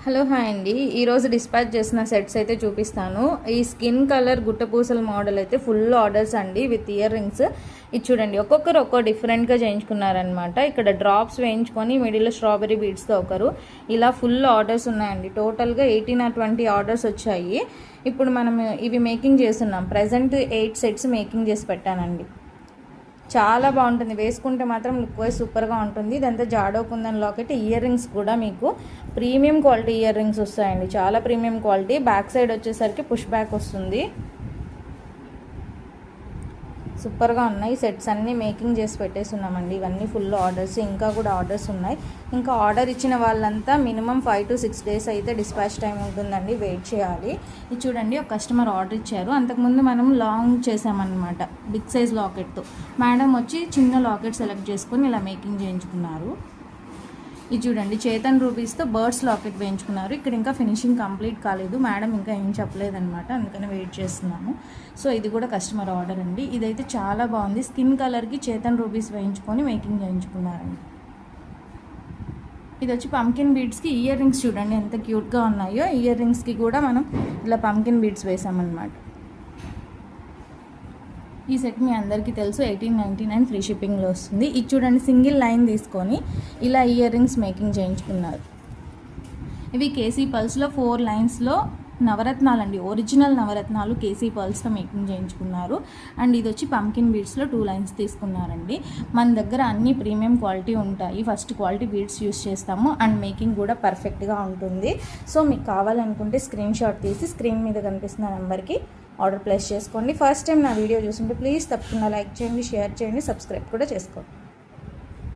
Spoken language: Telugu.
హలో హాయ్ అండి. ఈరోజు డిస్పాచ్ చేసిన సెట్స్ అయితే చూపిస్తాను. ఈ స్కిన్ కలర్ గుట్టపూసల మోడల్ అయితే ఫుల్ ఆర్డర్స్ అండి విత్ ఇయర్ రింగ్స్. ఇది చూడండి, ఒక్కొక్కరు ఒక్కో డిఫరెంట్గా చేయించుకున్నారనమాట. ఇక్కడ డ్రాప్స్ వేయించుకొని మిడిల్లో స్ట్రాబెరీ బీడ్స్తో ఒకరు, ఇలా ఫుల్ ఆర్డర్స్ ఉన్నాయండి. టోటల్గా 18 or 20 ఆర్డర్స్ వచ్చాయి. ఇప్పుడు మనం ఇవి మేకింగ్ చేస్తున్నాం. ప్రజెంట్ 8 సెట్స్ మేకింగ్ చేసి పెట్టానండి. చాలా బాగుంటుంది, వేసుకుంటే మాత్రం లుక్ వైజ్ సూపర్గా ఉంటుంది. ఇదంతా జాడో కుందన్ లాకెట్. ఇయర్ రింగ్స్ కూడా మీకు ప్రీమియం క్వాలిటీ ఇయర్ రింగ్స్ వస్తాయండి, చాలా ప్రీమియం క్వాలిటీ. బ్యాక్ సైడ్ వచ్చేసరికి పుష్ బ్యాక్ వస్తుంది. సూపర్గా ఉన్నాయి. సెట్స్ అన్నీ మేకింగ్ చేసి పెట్టేస్తున్నామండి. ఇవన్నీ ఫుల్ ఆర్డర్స్, ఇంకా కూడా ఆర్డర్స్ ఉన్నాయి. ఇంకా ఆర్డర్ ఇచ్చిన వాళ్ళంతా మినిమం 5 to 6 days అయితే డిస్పాచ్ టైం ఉంటుందండి, వెయిట్ చేయాలి. ఇది చూడండి, ఒక కస్టమర్ ఆర్డర్ ఇచ్చారు. అంతకుముందు మనం లాంగ్ చేసామన్నమాట బిగ్ సైజ్ లాకెట్తో. మేడం వచ్చి చిన్న లాకెట్ సెలెక్ట్ చేసుకొని ఇలా మేకింగ్ చేయించుకున్నారు. ఇది చూడండి, చేతన్ రూబీస్తో బర్డ్స్ లాకెట్ వేయించుకున్నారు. ఇక్కడ ఇంకా ఫినిషింగ్ కంప్లీట్ కాలేదు, మేడం ఇంకా ఏం చెప్పలేదన్నమాట, అందుకని వెయిట్ చేస్తున్నాము. సో ఇది కూడా కస్టమర్ ఆర్డర్ అండి. ఇదైతే చాలా బాగుంది. స్కిన్ కలర్కి చేతన్ రూబీస్ వేయించుకొని మేకింగ్ చేయించుకున్నారండి. ఇది వచ్చి పంకిన్ బీడ్స్కి ఇయర్ రింగ్స్. చూడండి ఎంత క్యూట్గా ఉన్నాయో. ఇయర్ రింగ్స్కి కూడా మనం ఇలా పంకిన్ బీడ్స్ వేసామన్నమాట. ఈ సెట్ మీ అందరికీ తెలుసు, 1899 ఫ్రీ షిప్పింగ్లో వస్తుంది. ఇది చూడండి, సింగిల్ లైన్ తీసుకొని ఇలా ఇయర్ రింగ్స్ మేకింగ్ చేయించుకున్నారు. ఇవి కేసీ పల్స్లో 4 లైన్స్లో నవరత్నాలు అండి, ఒరిజినల్ నవరత్నాలు కేసీ పల్స్తో మేకింగ్ చేయించుకున్నారు. అండ్ ఇది వచ్చి పంకిన్ బీడ్స్లో 2 లైన్స్ తీసుకున్నారండి. మన దగ్గర అన్ని ప్రీమియం క్వాలిటీ ఉంటాయి. ఫస్ట్ క్వాలిటీ బీడ్స్ యూస్ చేస్తాము అండ్ మేకింగ్ కూడా పర్ఫెక్ట్గా ఉంటుంది. సో మీకు కావాలనుకుంటే స్క్రీన్ షాట్ తీసి స్క్రీన్ మీద కనిపిస్తున్న నెంబర్కి ఆర్డర్ ప్లేస్ చేసుకోండి. ఫస్ట్ టైం నా వీడియో చూస్తుంటే ప్లీజ్ తప్పకుండా లైక్ చేయండి, షేర్ చేయండి, సబ్స్క్రైబ్ కూడా చేసుకోండి.